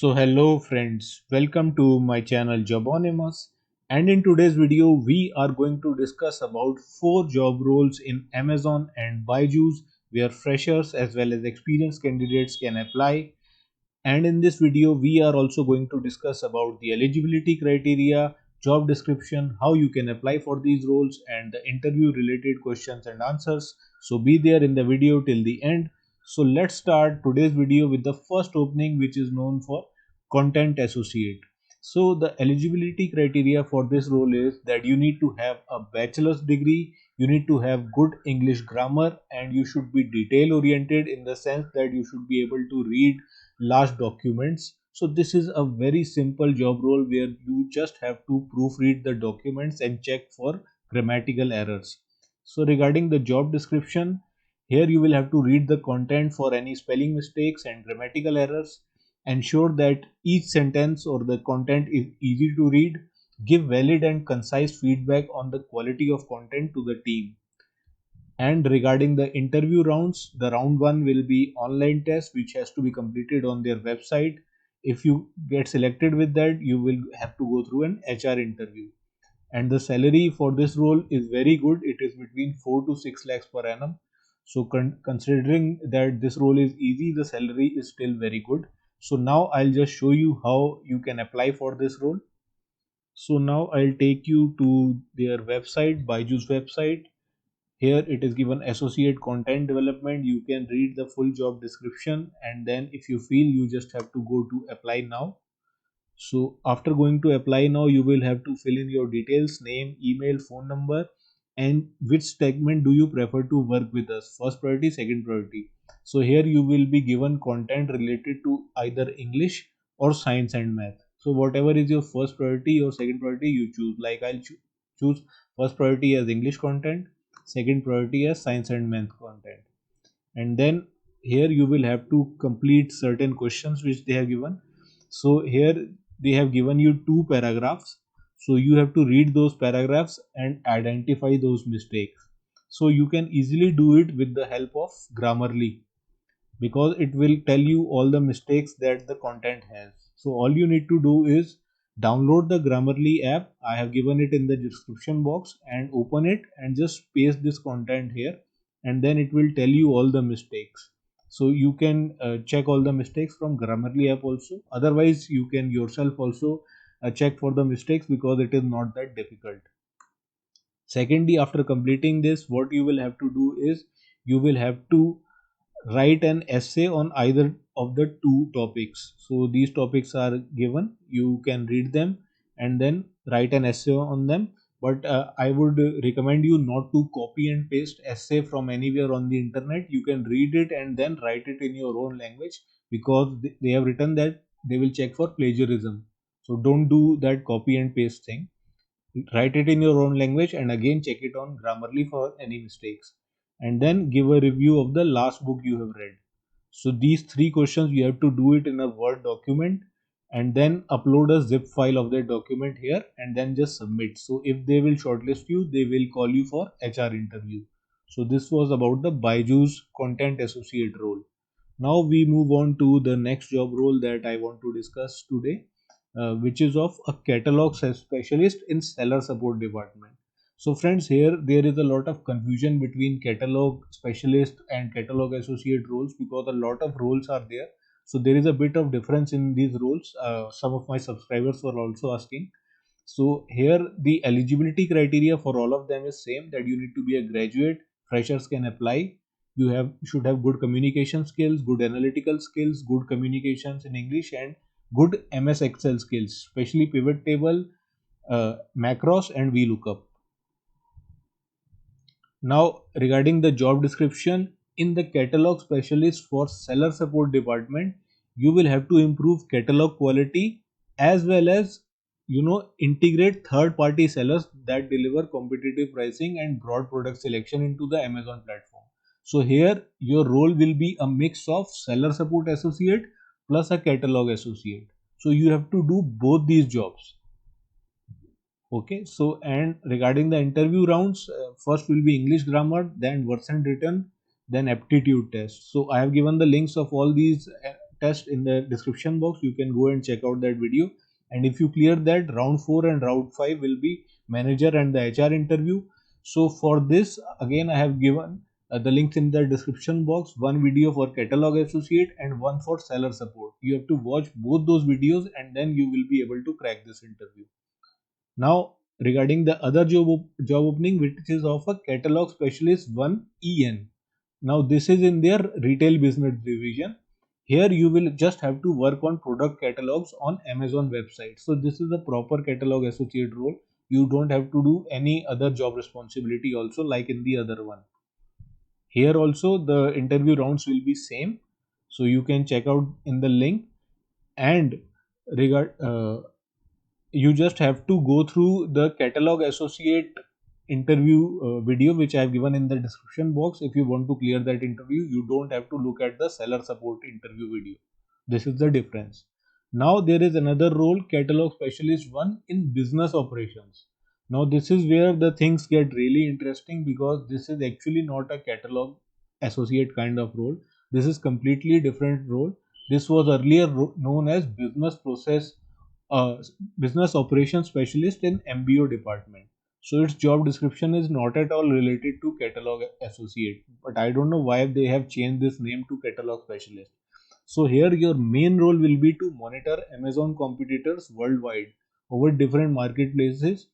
So hello friends, welcome to my channel Jobonimus, and in today's video we are going to discuss about 4 job roles in Amazon and Byju's where freshers as well as experienced candidates can apply. And in this video we are also going to discuss about the eligibility criteria, job description, how you can apply for these roles and the interview related questions and answers. So be there in the video till the end. So let's start today's video with the first opening, which is known for content associate. So the eligibility criteria for this role is that you need to have a bachelor's degree, you need to have good English grammar, and you should be detail oriented in the sense that you should be able to read large documents. So this is a very simple job role where you just have to proofread the documents and check for grammatical errors. So regarding the job description, here you will have to read the content for any spelling mistakes and grammatical errors. Ensure that each sentence or the content is easy to read. Give valid and concise feedback on the quality of content to the team. And regarding the interview rounds, the round one will be online test which has to be completed on their website. If you get selected with that, you will have to go through an HR interview. And the salary for this role is very good. It is between 4 to 6 lakhs per annum. So considering that this role is easy, the salary is still very good. So now I'll just show you how you can apply for this role. So now I'll take you to their website, Byju's website. Here it is given associate content development. You can read the full job description, and then if you feel, you just have to go to apply now. So after going to apply now, you will have to fill in your details, name, email, phone number, and which segment do you prefer to work with us, first priority, second priority. So here you will be given content related to either English or science and math. So whatever is your first priority or second priority, you choose. Like I'll choose first priority as English content, second priority as science and math content. And then here you will have to complete certain questions which they have given. So here they have given you two paragraphs, so you have to read those paragraphs and identify those mistakes. So you can easily do it with the help of Grammarly, because it will tell you all the mistakes that the content has. So all you need to do is download the Grammarly app. I have given it in the description box, and open it and just paste this content here, and then it will tell you all the mistakes. So you can check all the mistakes from Grammarly app also. Otherwise you can yourself also check for the mistakes, because it is not that difficult. Secondly, after completing this, what you will have to do is you will have to write an essay on either of the two topics. So these topics are given, you can read them and then write an essay on them. But I would recommend you not to copy and paste essay from anywhere on the internet. You can read it and then write it in your own language, because they have written that they will check for plagiarism. So don't do that copy and paste thing. Write it in your own language and again check it on Grammarly for any mistakes, and then give a review of the last book you have read. So these three questions you have to do it in a Word document, and then upload a zip file of that document here and then just submit. So if they will shortlist you, they will call you for HR interview. So this was about the Byju's content associate role. Now we move on to the next job role that I want to discuss today, which is of a catalog specialist in seller support department. So friends, here there is a lot of confusion between catalog specialist and catalog associate roles, because a lot of roles are there. So there is a bit of difference in these roles. Some of my subscribers were also asking. So here the eligibility criteria for all of them is same, that you need to be a graduate, freshers can apply. You should have good communication skills, good analytical skills, good communications in English, and good MS Excel skills, especially pivot table, macros, and VLOOKUP. Now, regarding the job description, in the catalog specialist for seller support department, you will have to improve catalog quality, as well as integrate third party sellers that deliver competitive pricing and broad product selection into the Amazon platform. So here your role will be a mix of seller support associate plus a catalog associate. So you have to do both these jobs. Okay, so and regarding the interview rounds, first will be English grammar, then words and written, then aptitude test. So I have given the links of all these test in the description box. You can go and check out that video, and if you clear that, round 4 and round 5 will be manager and the HR interview. So for this, again, I have given the links in the description box, one video for catalog associate and one for seller support. You have to watch both those videos and then you will be able to crack this interview. Now, regarding the other job opening, which is of a catalog specialist 1 EN. Now, this is in their retail business division. Here you will just have to work on product catalogs on Amazon website. So this is a proper catalog associate role. You don't have to do any other job responsibility also like in the other one. Here also the interview rounds will be same. So you can check out in the link, and regard you just have to go through the catalog associate interview video which I have given in the description box. If you want to clear that interview, you don't have to look at the seller support interview video. This is the difference. Now there is another role, catalog specialist 1 in business operations. Now this is where the things get really interesting, because this is actually not a catalog associate kind of role. This is completely different role. This was earlier known as uh, business operations specialist in MBO department. So its job description is not at all related to catalog associate, but I don't know why they have changed this name to catalog specialist. So here your main role will be to monitor Amazon competitors worldwide over different marketplaces,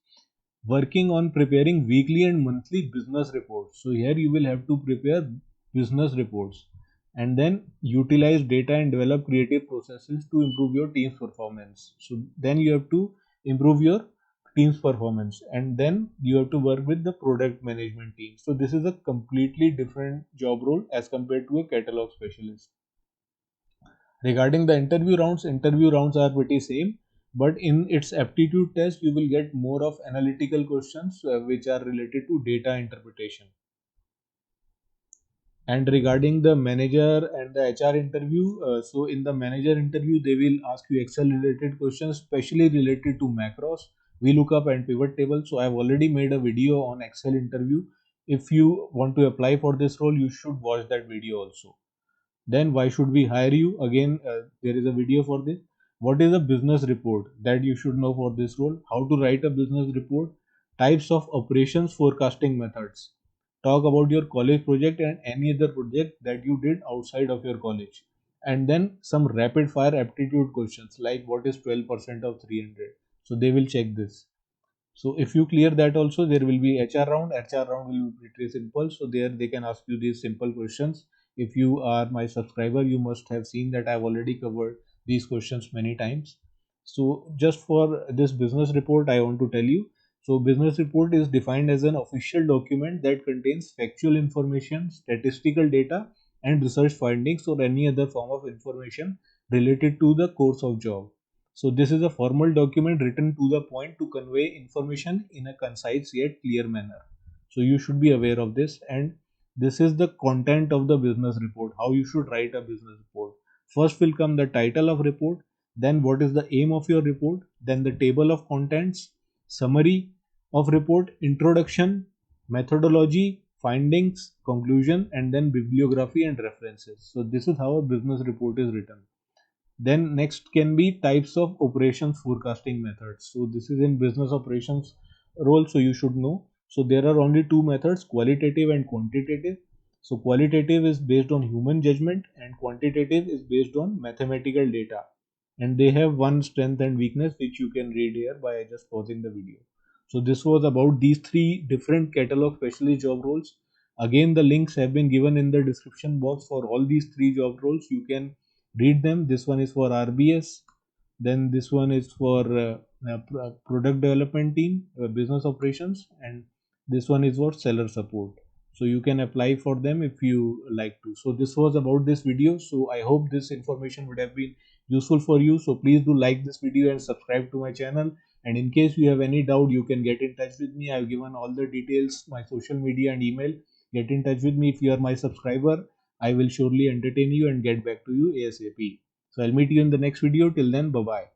working on preparing weekly and monthly business reports. So here you will have to prepare business reports and then utilize data and develop creative processes to improve your team's performance. So then you have to improve your team's performance, and then you have to work with the product management team. So this is a completely different job role as compared to a catalog specialist. Regarding the interview rounds are pretty same, but in its aptitude test, you will get more of analytical questions which are related to data interpretation. And regarding the manager and the HR interview, so in the manager interview, they will ask you Excel related questions, especially related to macros, VLOOKUP and pivot table. So I've already made a video on Excel interview. If you want to apply for this role, you should watch that video also. Then why should we hire you? Again, there is a video for this. What is a business report that you should know for this role? How to write a business report? Types of operations forecasting methods. Talk about your college project and any other project that you did outside of your college. And then some rapid fire aptitude questions like what is 12% of 300. So they will check this. So if you clear that also, there will be HR round. HR round will be pretty simple. So there they can ask you these simple questions. If you are my subscriber, you must have seen that I've already covered these questions many times. So just for this business report, I want to tell you. So business report is defined as an official document that contains factual information, statistical data, and research findings or any other form of information related to the course of job. So this is a formal document written to the point to convey information in a concise yet clear manner. So you should be aware of this, and this is the content of the business report, how you should write a business report. First will come the title of report, then what is the aim of your report, then the table of contents, summary of report, introduction, methodology, findings, conclusion, and then bibliography and references. So this is how a business report is written. Then next can be types of operations forecasting methods. So this is in business operations role, so you should know. So there are only two methods, qualitative and quantitative. So qualitative is based on human judgment and quantitative is based on mathematical data. And they have one strength and weakness which you can read here by just pausing the video. So this was about these three different catalog specialist job roles. Again, the links have been given in the description box for all these three job roles. You can read them. This one is for RBS, then this one is for product development team, business operations, and this one is for seller support. So you can apply for them if you like to. So this was about this video. So I hope this information would have been useful for you. So please do like this video and subscribe to my channel. And in case you have any doubt, you can get in touch with me. I've given all the details, my social media and email. Get in touch with me if you are my subscriber. I will surely entertain you and get back to you ASAP. So I'll meet you in the next video. Till then, bye bye.